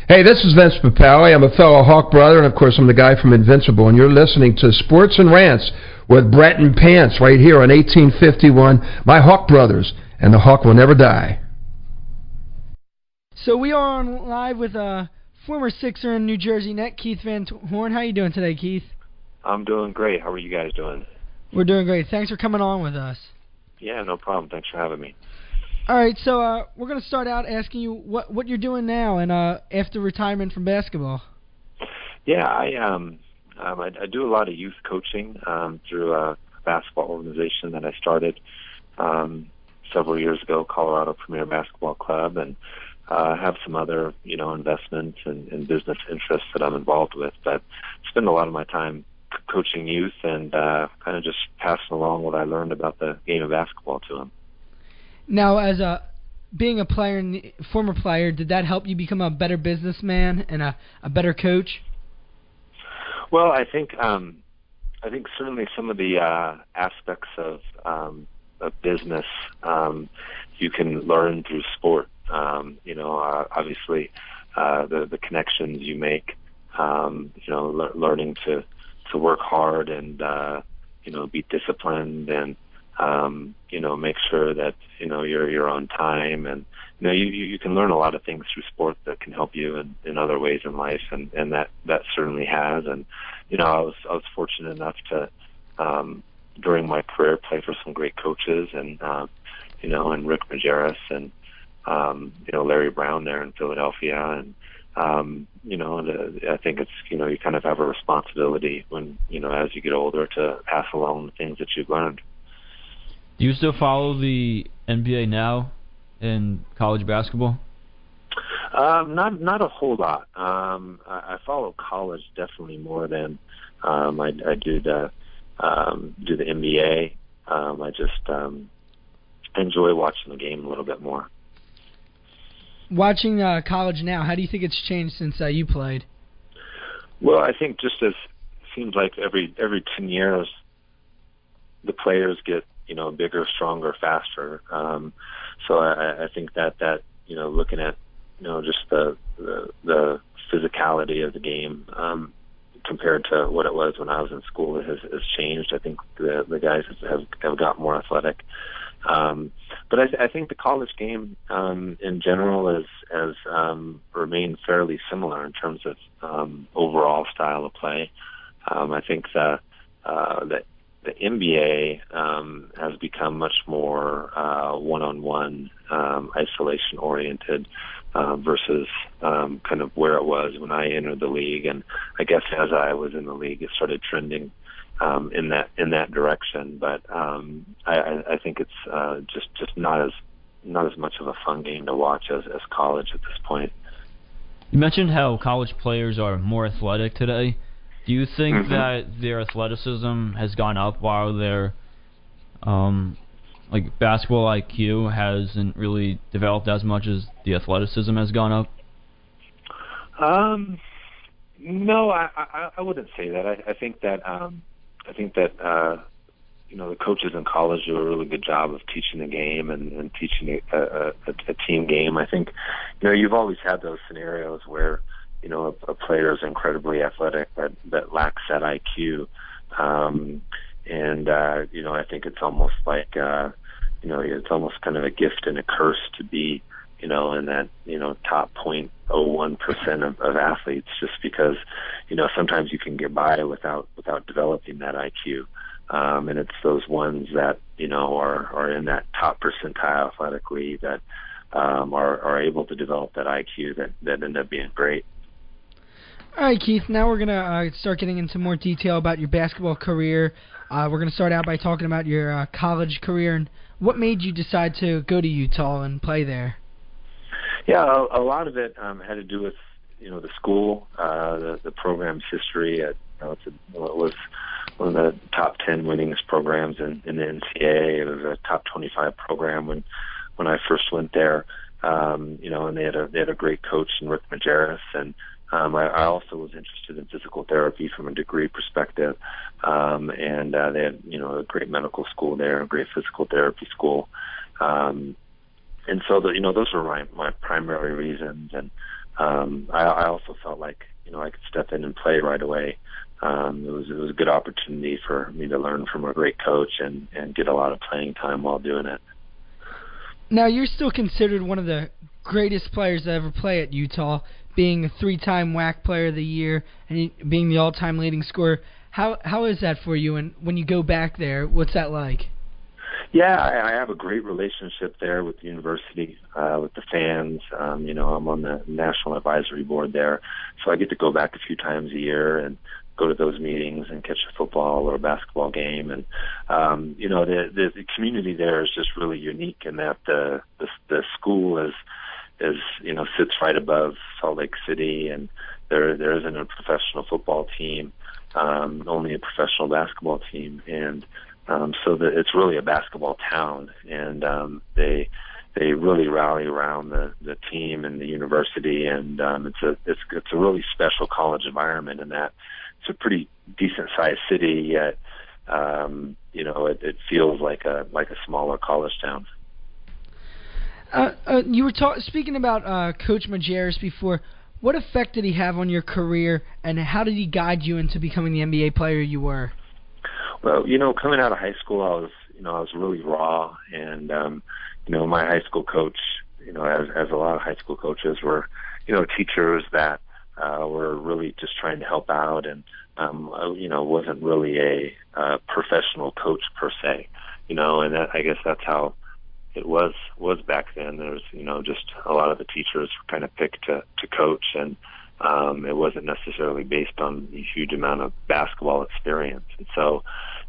Hey, this is Vince Papale. I'm a fellow Hawk brother, and of course I'm the guy from Invincible, and you're listening to Sports and Rants with Brett and Pants right here on 1851, my Hawk brothers, and the Hawk will never die. So we are on live with former Sixer and New Jersey Net, Keith Van Horn. How you doing today, Keith? I'm doing great. How are you guys doing? We're doing great. Thanks for coming on with us. Yeah, no problem. Thanks for having me. All right, so we're going to start out asking you what you're doing now and after retirement from basketball. Yeah, I do a lot of youth coaching through a basketball organization that I started several years ago, Colorado Premier Basketball Club, and have some other investments and business interests that I'm involved with. But spend a lot of my time coaching youth and kind of just passing along what I learned about the game of basketball to them. Now, as being a player, former player, did that help you become a better businessman and a better coach? Well, I think certainly some of the aspects of business you can learn through sport. Obviously, the connections you make. Learning to work hard and be disciplined and make sure that you're on time, and you can learn a lot of things through sport that can help you in other ways in life, and that certainly has. And I was fortunate enough to during my career play for some great coaches, and and Rick Majerus and Larry Brown there in Philadelphia, and I think it's you kind of have a responsibility when as you get older to pass along the things that you've learned. Do you still follow the NBA now in college basketball? Not a whole lot. I follow college definitely more than I do the NBA. I just enjoy watching the game a little bit more. Watching college now, how do you think it's changed since you played? Well, I think just as it seems like every 10 years the players get bigger, stronger, faster. So I think that looking at just the physicality of the game compared to what it was when I was in school has changed. I think the guys have got more athletic. But I think the college game in general has remained fairly similar in terms of overall style of play. I think that the NBA has become much more one-on-one, isolation-oriented versus kind of where it was when I entered the league. And I guess as I was in the league, it started trending in that direction. But I think it's just not as much of a fun game to watch as college at this point. You mentioned how college players are more athletic today. Do you think that their athleticism has gone up while their basketball IQ hasn't really developed as much as the athleticism has gone up? No, I wouldn't say that. I think that the coaches in college do a really good job of teaching the game and teaching a team game. I think you've always had those scenarios where a player is incredibly athletic but lacks that IQ, and I think it's almost like it's almost kind of a gift and a curse to be in that top 0.01% of athletes, just because sometimes you can get by without developing that IQ, and it's those ones that are in that top percentile athletically that are able to develop that IQ that end up being great. All right, Keith, now we're going to start getting into more detail about your basketball career. We're going to start out by talking about your college career and what made you decide to go to Utah and play there. Yeah, a lot of it had to do with the school, the program's history. It was one of the top 10 winningest programs in the NCAA. It was a top 25 program when I first went there. And they had a great coach in Rick Majerus, and I also was interested in physical therapy from a degree perspective, and they had a great medical school there, a great physical therapy school, and so those were my primary reasons. And I also felt like, I could step in and play right away. It was a good opportunity for me to learn from a great coach and get a lot of playing time while doing it. Now, you're still considered one of the greatest players to ever play at Utah, being a 3-time WAC Player of the Year and being the all-time leading scorer. How is that for you? And when you go back there, what's that like? Yeah, I have a great relationship there with the university, with the fans. I'm on the National Advisory Board there, so I get to go back a few times a year and go to those meetings and catch a football or a basketball game. And the community there is just really unique in that the school is sits right above Salt Lake City, and there isn't a professional football team, only a professional basketball team, and so it's really a basketball town, and they really rally around the team and the university, and it's a really special college environment in that it's a pretty decent sized city, yet it feels like a smaller college town. You were speaking about Coach Majerus before. What effect did he have on your career, and how did he guide you into becoming the NBA player you were? Well, coming out of high school, I was really raw, and my high school coach, as a lot of high school coaches were, teachers that were really just trying to help out, and wasn't really a professional coach per se, and I guess that's how it was back then. There's just a lot of the teachers were kind of picked to coach, and it wasn't necessarily based on a huge amount of basketball experience. And so,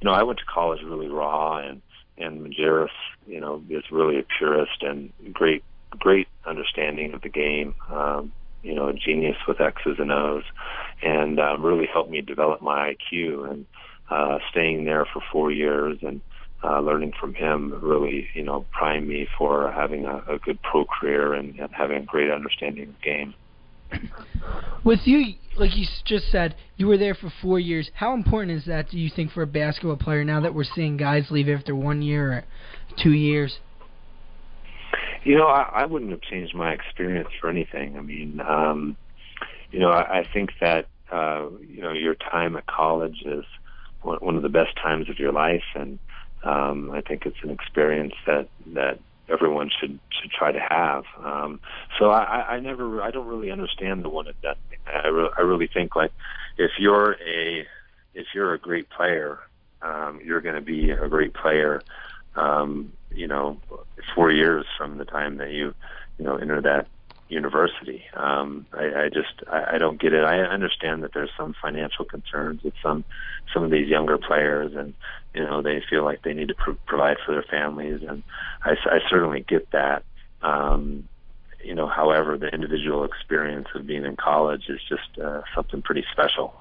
I went to college really raw, and Majerus, is really a purist and great understanding of the game, a genius with X's and O's, and really helped me develop my IQ. And staying there for 4 years and learning from him really, primed me for having a good pro career and having a great understanding of the game. With you, like you just said, you were there for 4 years. How important is that, do you think, for a basketball player now that we're seeing guys leave after 1 year or 2 years? I wouldn't have changed my experience for anything. I mean, I think that, your time at college is one of the best times of your life, and I think it's an experience that everyone should try to have. So I don't really understand the one and done thing. I really think, like, if you're a great player, you're going to be a great player. 4 years from the time that you enter that university. I don't get it. I understand that there's some financial concerns with some of these younger players, and they feel like they need to provide for their families, and I certainly get that. However, the individual experience of being in college is just something pretty special.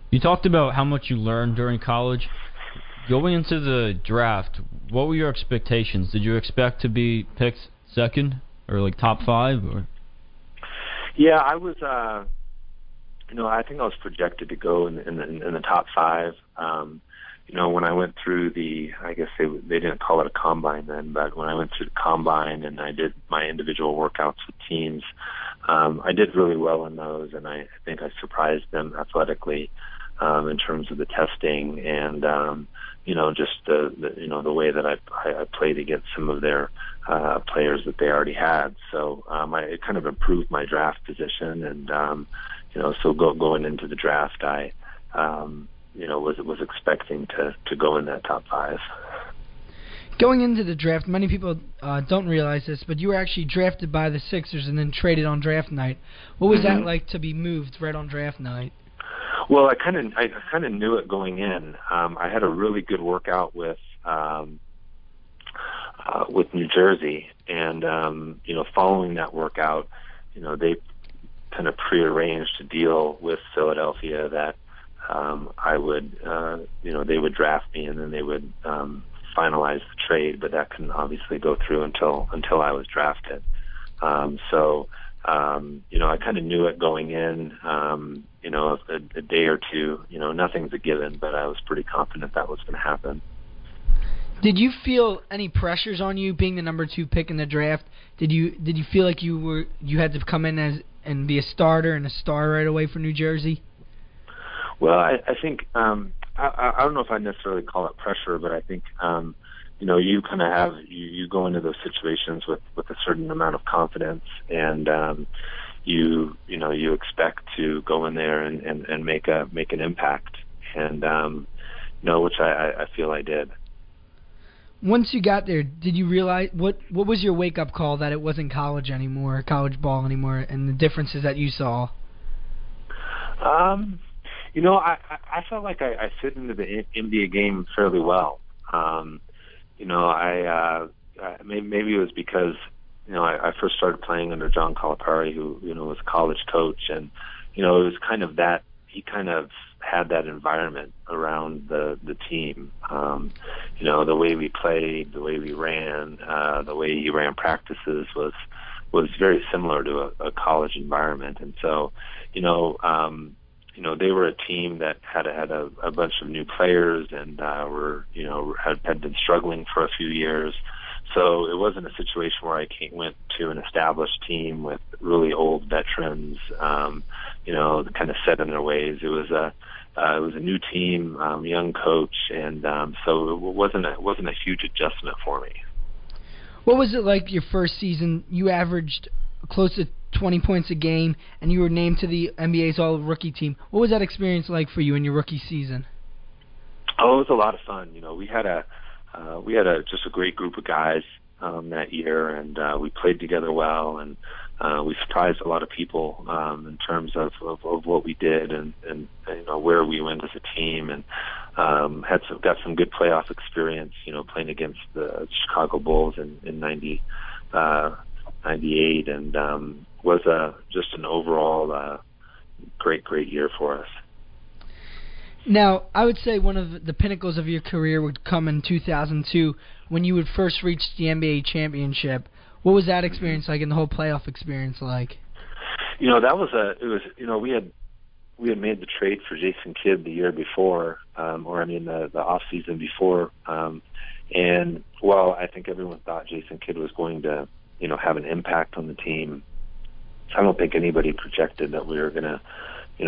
You talked about how much you learned during college. Going into the draft, what were your expectations? Did you expect to be picked second or like top 5? Or? Yeah, I was. I think I was projected to go in the top 5. When I went through I guess they didn't call it a combine then, but when I went through the combine and I did my individual workouts with teams, I did really well in those, and I think I surprised them athletically in terms of the testing and just the way that I played against some of their players that they already had. So it kind of improved my draft position, and so going into the draft, I was expecting to go in that top 5. Going into the draft, many people don't realize this, but you were actually drafted by the Sixers and then traded on draft night. What was that like to be moved right on draft night? Well, I kind of knew it going in. I had a really good workout with New Jersey, and following that workout, they kind of prearranged a deal with Philadelphia that I would, they would draft me, and then they would finalize the trade, but that couldn't obviously go through until I was drafted. I kind of knew it going in, a day or two. Nothing's a given, but I was pretty confident that was going to happen. Did you feel any pressures on you being the number 2 pick in the draft? Did you feel like you had to come in and be a starter and a star right away for New Jersey? Well, I think I don't know if I necessarily call it pressure, but I think you kind of have you go into those situations with a certain amount of confidence, and you expect to go in there and make an impact, and which I feel I did. Once you got there, did you realize what was your wake up call that it wasn't college ball anymore, and the differences that you saw? I felt like I fit into the NBA game fairly well. Maybe it was because I first started playing under John Calipari, who was a college coach, and it was kind of that he kind of had that environment around the team. The way we played, the way we ran, the way he ran practices was very similar to a college environment, and so they were a team that had a bunch of new players and had been struggling for a few years. So it wasn't a situation where I went to an established team with really old veterans, kind of set in their ways. It was a new team, young coach, and so it wasn't a huge adjustment for me. What was it like your first season? You averaged close to 20 points a game, and you were named to the NBA's All-Rookie team. What was that experience like for you in your rookie season? Oh, it was a lot of fun. We had just a great group of guys that year, and we played together well, and we surprised a lot of people in terms of what we did and where we went as a team, and got some good playoff experience. Playing against the Chicago Bulls in 98, and was just an overall great year for us. Now, I would say one of the pinnacles of your career would come in 2002 when you would first reach the NBA championship. What was that experience like, and the whole playoff experience like? We had made the trade for Jason Kidd the year before, the off season before, and while I think everyone thought Jason Kidd was going to have an impact on the team, I don't think anybody projected that we were going to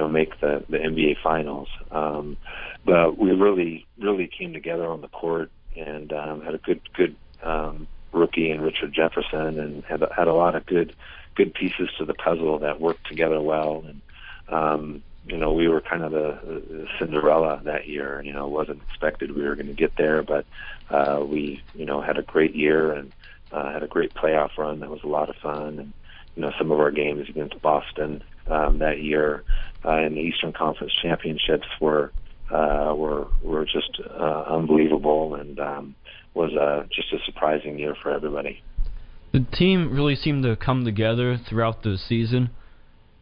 make the NBA Finals. But we really came together on the court and had a good rookie in Richard Jefferson, and had a lot of good pieces to the puzzle that worked together well. And we were kind of the Cinderella that year. It wasn't expected we were going to get there, but we had a great year and had a great playoff run that was a lot of fun. And some of our games against Boston that year in the Eastern Conference Championships were just unbelievable, and was just a surprising year for everybody. The team really seemed to come together throughout the season.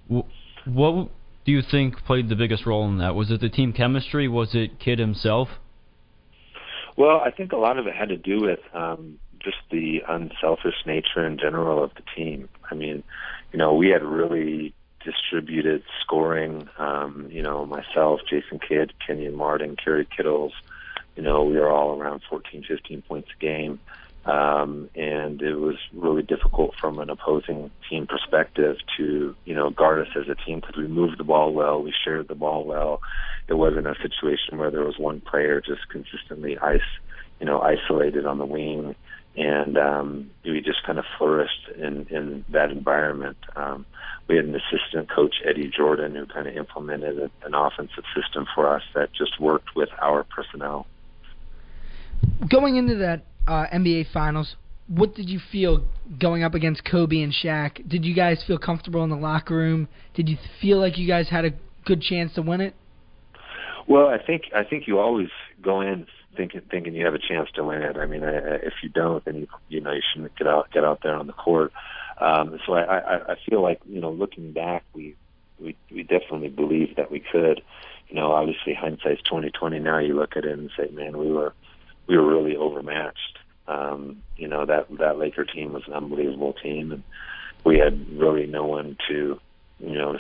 What do you think played the biggest role in that? Was it the team chemistry? Was it Kidd himself? Well, I think a lot of it had to do with just the unselfish nature in general of the team. We had really distributed scoring. Myself, Jason Kidd, Kenyon Martin, Kerry Kittles, we were all around 14, 15 points a game. And it was really difficult from an opposing team perspective to, guard us as a team, because we moved the ball well, we shared the ball well. It wasn't a situation where there was one player just consistently isolated on the wing, and we just kind of flourished in that environment. We had an assistant coach, Eddie Jordan, who kind of implemented an offensive system for us that just worked with our personnel. Going into that NBA Finals, what did you feel going up against Kobe and Shaq? Did you guys feel comfortable in the locker room? Did you feel like you guys had a good chance to win it? Well, I think you always go in thinking you have a chance to win it. If you don't, then you shouldn't get out there on the court. So I feel like looking back, we definitely believed that we could. Obviously hindsight's 20/20. Now you look at it and say, man, we were really overmatched. That Laker team was an unbelievable team, and we had really no one to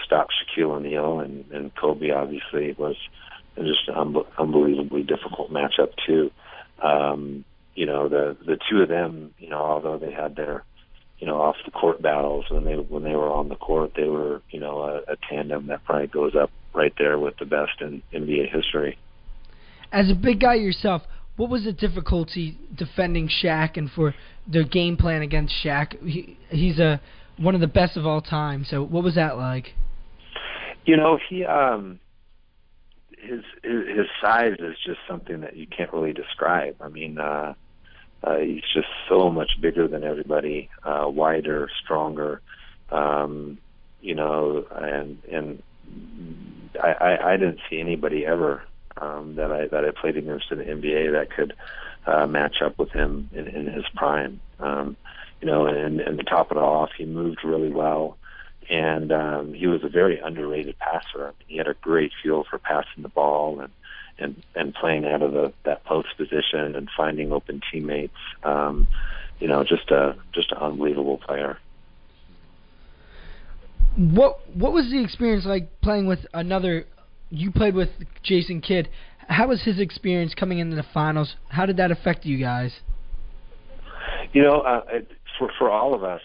stop Shaquille O'Neal, and Kobe obviously was just an unbelievably difficult matchup too. The two of them, although they had their off the court battles when they were on the court. They were, a tandem that probably goes up right there with the best in NBA history. As a big guy yourself, what was the difficulty defending Shaq and for the game plan against Shaq? He's one of the best of all time. So what was that like? He his size is just something that you can't really describe. I mean, he's just so much bigger than everybody, wider, stronger, and I didn't see anybody ever that I played against in the NBA that could match up with him in his prime. And to top it off, he moved really well, and he was a very underrated passer. I mean, he had a great feel for passing the ball and playing out of that post position and finding open teammates. Just an unbelievable player. What was the experience like playing with another? You played with Jason Kidd. How was his experience coming into the finals? How did that affect you guys? For all of us,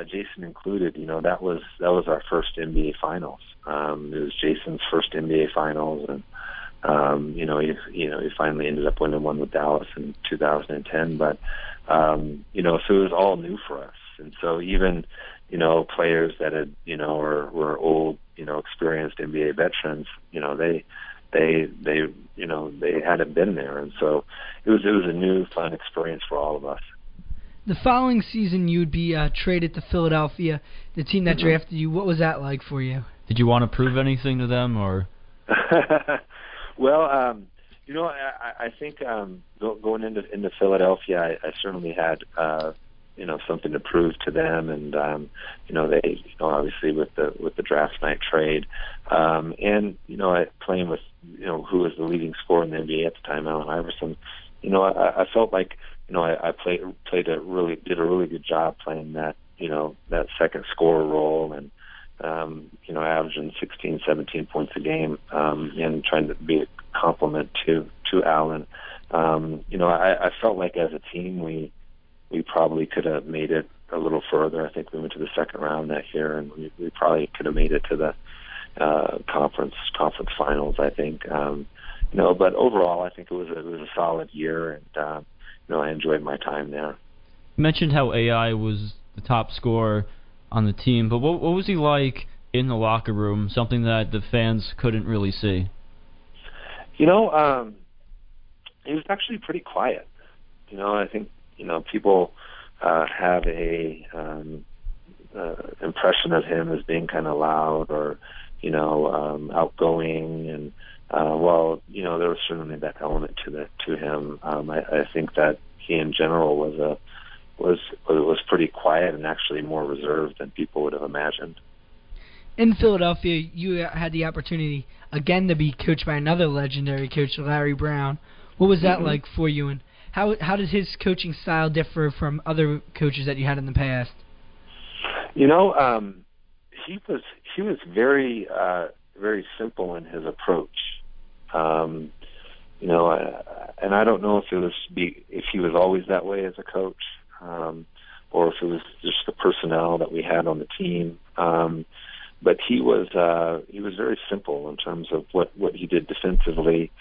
Jason included, that was our first NBA finals. It was Jason's first NBA finals, and he finally ended up winning one with Dallas in 2010. But so it was all new for us, and so even players that had were old, experienced NBA veterans, they hadn't been there, and so it was a new fun experience for all of us. The following season, you'd be traded to Philadelphia, the team that drafted you. What was that like for you? Did you want to prove anything to them, or? Well, I think going into Philadelphia, I certainly had something to prove to them, and they obviously with the draft night trade, and playing with who was the leading scorer in the NBA at the time, Allen Iverson. I felt like I did a really good job playing that that second scorer role, and averaging 16, 17 points a game, and trying to be a complement to Allen. I felt like as a team we probably could have made it a little further. I think we went to the second round that year, and we probably could have made it to the conference finals, I think. But overall, I think it was a solid year, and I enjoyed my time there. You mentioned how AI was the top scorer on the team, but what was he like in the locker room? Something that the fans couldn't really see. He was actually pretty quiet. I think people have a impression of him as being kind of loud or outgoing, and there was certainly that element to him. I think that he in general was pretty quiet and actually more reserved than people would have imagined. In Philadelphia, you had the opportunity again to be coached by another legendary coach, Larry Brown. What was that like for you, and how did his coaching style differ from other coaches that you had in the past? He was very very simple in his approach. And I don't know if he was always that way as a coach, or if it was just the personnel that we had on the team. But he was very simple in terms of what he did defensively.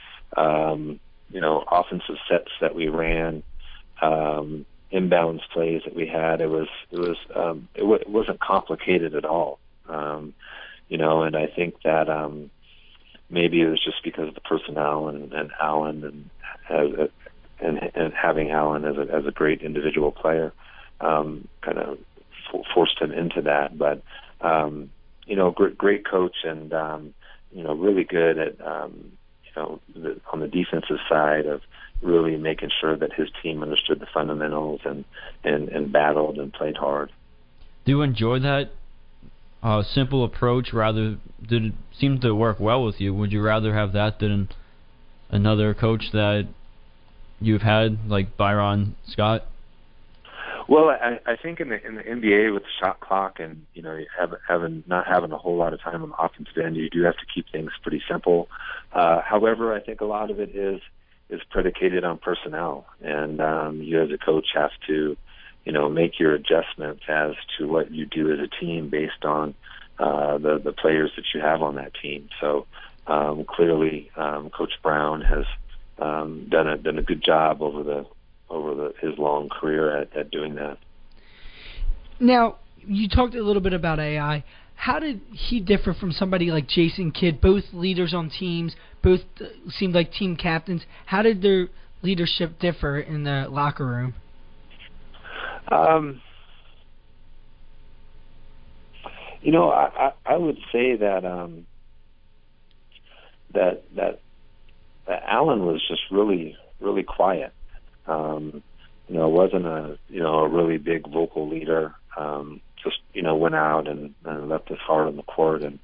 Offensive sets that we ran, inbounds plays that we had. It wasn't complicated at all. And I think that maybe it was just because of the personnel and Allen and having Allen as a great individual player, kind of forced him into that. But great coach, and really good at on the defensive side of really making sure that his team understood the fundamentals and battled and played hard. Do you enjoy that simple approach? Rather, did it seem to work well with you? Would you rather have that than another coach that you've had, like Byron Scott? Well, I think in the NBA with the shot clock and not having a whole lot of time on the offensive end, you do have to keep things pretty simple. However, I think a lot of it is predicated on personnel, and you as a coach have to make your adjustments as to what you do as a team based on the players that you have on that team. So clearly, Coach Brown has done a good job over his long career at doing that. Now, you talked a little bit about AI. How did he differ from somebody like Jason Kidd, both leaders on teams, both seemed like team captains? How did their leadership differ in the locker room? I would say that that Alan was just really, really quiet. Wasn't a really big vocal leader. Just went out and left his heart on the court and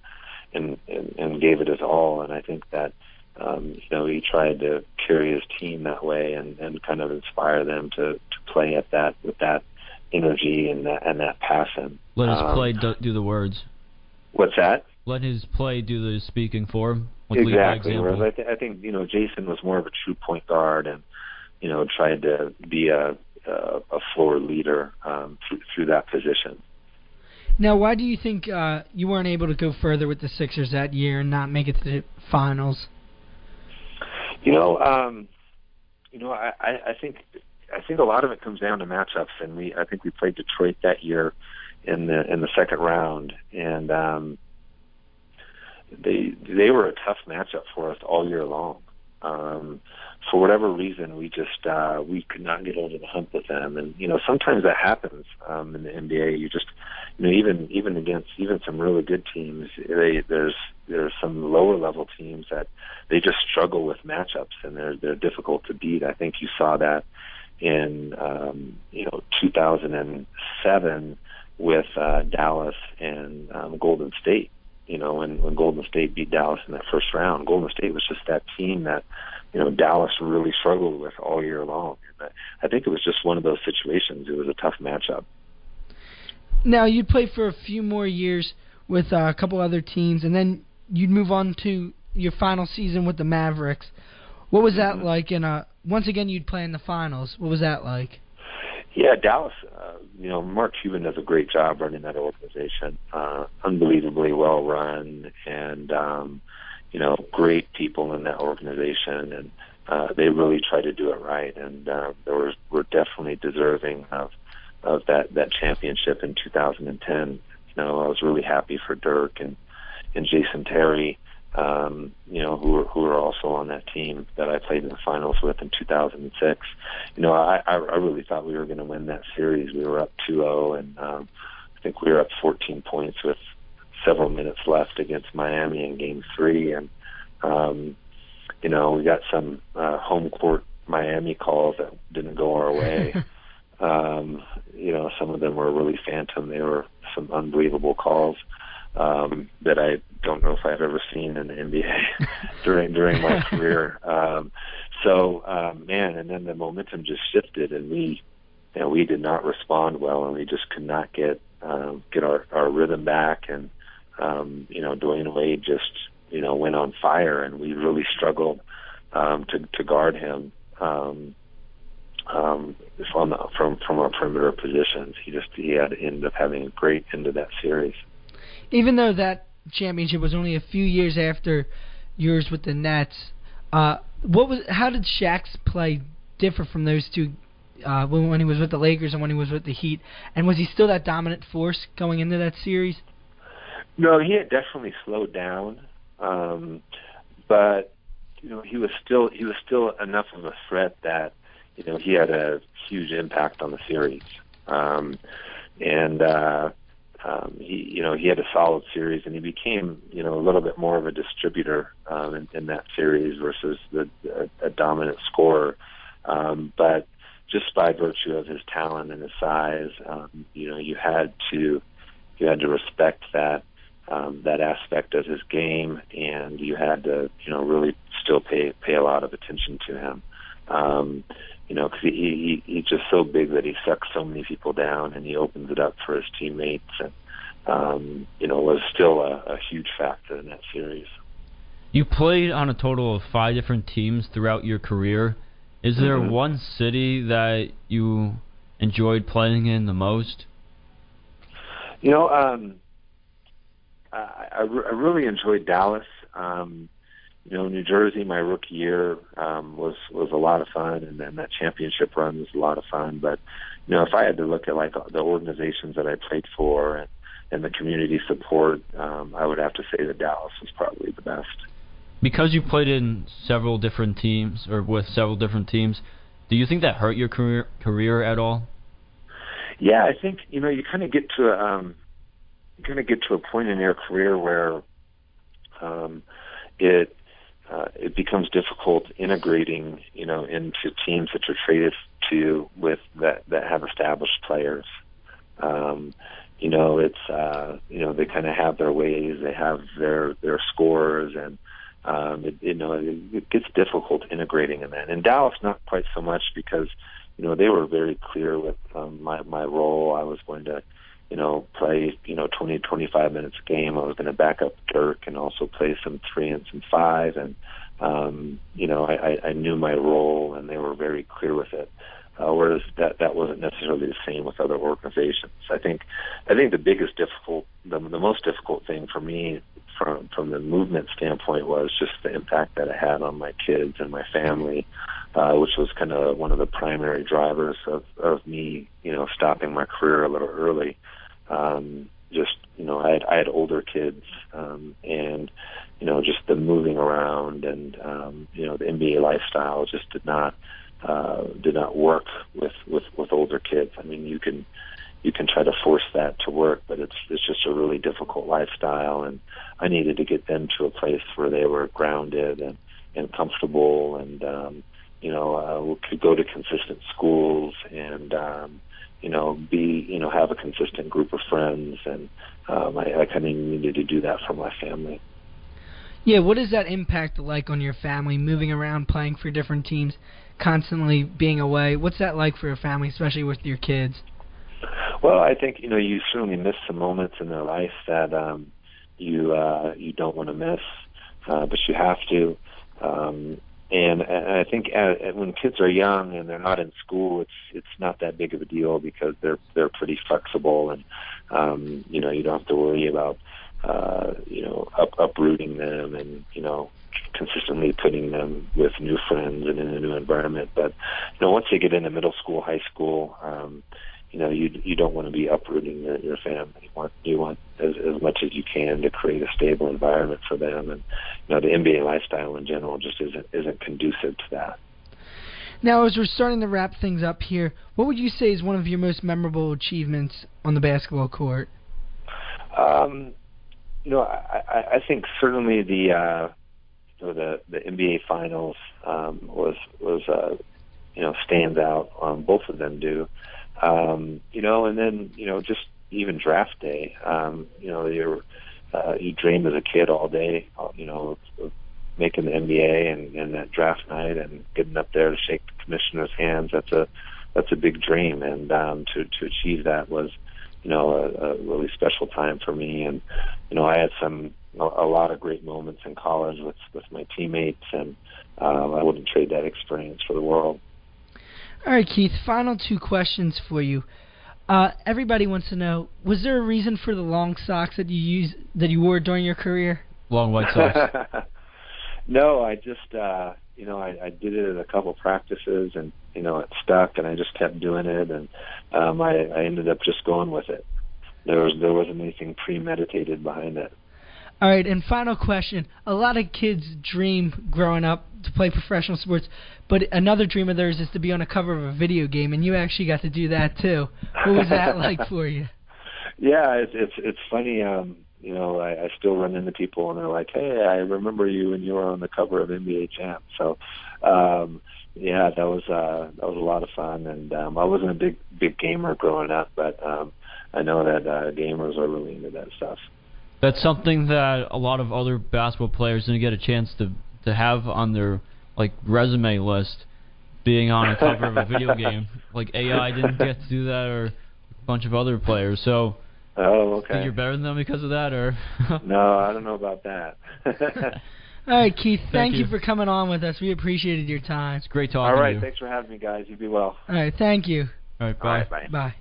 gave it his all. And I think that he tried to carry his team that way and kind of inspire them to play at that with that energy and that passion. Let his play do the words. What's that? Let his play do the speaking for him. Exactly. Whereas I think Jason was more of a true point guard and tried to be a floor leader through that position. Now, why do you think you weren't able to go further with the Sixers that year and not make it to the finals? I think a lot of it comes down to matchups, and I think we played Detroit that year in the second round, and they were a tough matchup for us all year long. For whatever reason, we could not get over the hump with them, and sometimes that happens in the NBA. You just even against some really good teams, there's some lower level teams that they just struggle with matchups, and they're difficult to beat. I think you saw that in 2007 with Dallas and Golden State. When Golden State beat Dallas in that first round, Golden State was just that team that Dallas really struggled with all year long. I think it was just one of those situations. It was a tough matchup. Now, you'd play for a few more years with a couple other teams, and then you'd move on to your final season with the Mavericks. What was that like? And once again, you'd play in the finals. What was that like? Yeah, Dallas, Mark Cuban does a great job running that organization. Unbelievably well run, and great people in that organization, and they really try to do it right. And we're definitely deserving of that championship in 2010. I was really happy for Dirk and Jason Terry, who are also on that team that I played in the finals with in 2006. I really thought we were going to win that series. We were up 2-0, and I think we were up 14 points with several minutes left against Miami in Game 3. And, we got some home court Miami calls that didn't go our way. Some of them were really phantom. They were some unbelievable calls that I don't know if I've ever seen in the NBA during my career. And then the momentum just shifted, and we did not respond well, and we just could not get our rhythm back. And Dwayne Wade just went on fire, and we really struggled to guard him from our perimeter positions. He had to end up having a great end of that series. Even though that championship was only a few years after yours with the Nets, how did Shaq's play differ from those two when he was with the Lakers and when he was with the Heat? And was he still that dominant force going into that series? No, he had definitely slowed down, but he was still enough of a threat that he had a huge impact on the series, he had a solid series, and he became a little bit more of a distributor in that series versus a dominant scorer. But just by virtue of his talent and his size, you had to respect that aspect of his game, and you had to really still pay a lot of attention to him. Because he's just so big that he sucks so many people down, and he opens it up for his teammates, and was still a huge factor in that series. You played on a total of 5 different teams throughout your career. Is there one city that you enjoyed playing in the most? You know, I really enjoyed Dallas. You know, New Jersey, my rookie year was a lot of fun, and then that championship run was a lot of fun. But you know, if I had to look at like the organizations that I played for and the community support, I would have to say that Dallas was probably the best. Because you played in several different teams, or with several different teams, do you think that hurt your career at all? Yeah, I think you know you kind of get to a point in your career where it becomes difficult integrating, you know, into teams that you're traded to with that have established players. You know, it's you know, they kind of have their ways, they have their scores, and it gets difficult integrating in that. In Dallas, not quite so much, because you know they were very clear with my role. I was going to, you know, play, you know, 20, 25 minutes a game. I was going to back up Dirk and also play some 3 and some 5. And, you know, I knew my role, and they were very clear with it. Whereas that wasn't necessarily the same with other organizations. I think the most difficult thing for me from the movement standpoint was just the impact that it had on my kids and my family, which was kind of one of the primary drivers of me, you know, stopping my career a little early. Just, you know, I had older kids, and, you know, just the moving around and, you know, the NBA lifestyle just did not work with older kids. I mean, you can try to force that to work, but it's just a really difficult lifestyle, and I needed to get them to a place where they were grounded and comfortable, and you know, could go to consistent schools, and you know, have a consistent group of friends, and I kind of needed to do that for my family. Yeah, what is that impact like on your family, moving around, playing for different teams, constantly being away? What's that like for your family, especially with your kids? Well, I think, you know, you certainly miss some moments in their life that you don't want to miss, but you have to. And I think when kids are young and they're not in school, it's not that big of a deal, because they're pretty flexible, and you know, you don't have to worry about you know, uprooting them, and you know, consistently putting them with new friends and in a new environment. But you know, once they get into middle school, high school, you know, you don't want to be uprooting your family. You want as much as you can to create a stable environment for them, and you know, the NBA lifestyle in general just isn't conducive to that. Now, as we're starting to wrap things up here, what would you say is one of your most memorable achievements on the basketball court? You know, I think certainly the NBA Finals was you know, stands out. Both of them do. You know, and then, you know, just even draft day. You know, you dream as a kid all day, you know, of making the NBA and that draft night and getting up there to shake the commissioner's hands. That's a big dream, and to achieve that was, you know, a really special time for me. And you know, I had a lot of great moments in college with my teammates, and I wouldn't trade that experience for the world. All right, Keith, final 2 questions for you. Everybody wants to know, was there a reason for the long socks that you wore during your career? Long white socks. No, I just you know, I did it at a couple practices, and you know, it stuck, and I just kept doing it, and I ended up just going with it. There wasn't anything premeditated behind it. All right, and final question. A lot of kids dream growing up to play professional sports, but another dream of theirs is to be on a cover of a video game, and you actually got to do that too. What was that like for you? Yeah, it's funny. You know, I still run into people, and they're like, "Hey, I remember you when you were on the cover of NBA Jam." So, yeah, that was a lot of fun, and I wasn't a big gamer growing up, but I know that gamers are really into that stuff. That's something that a lot of other basketball players didn't get a chance to have on their like resume list, being on a cover of a video game. Like AI didn't get to do that, or a bunch of other players. So, oh, okay. Think you're better than them because of that, or? No, I don't know about that. All right, Keith, thank you for coming on with us. We appreciated your time. It's great talking to you. All right, thanks for having me, guys. You be well. All right, thank you. All right, bye. All right, bye. Bye.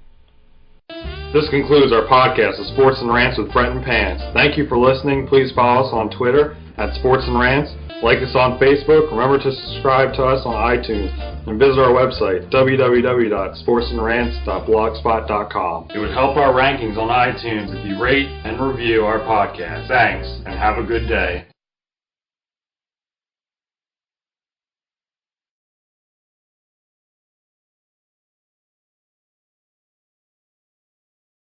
This concludes our podcast of Sports and Rants with Brett and Pants. Thank you for listening. Please follow us on Twitter at Sports and Rants. Like us on Facebook. Remember to subscribe to us on iTunes. And visit our website, www.sportsandrants.blogspot.com. It would help our rankings on iTunes if you rate and review our podcast. Thanks, and have a good day.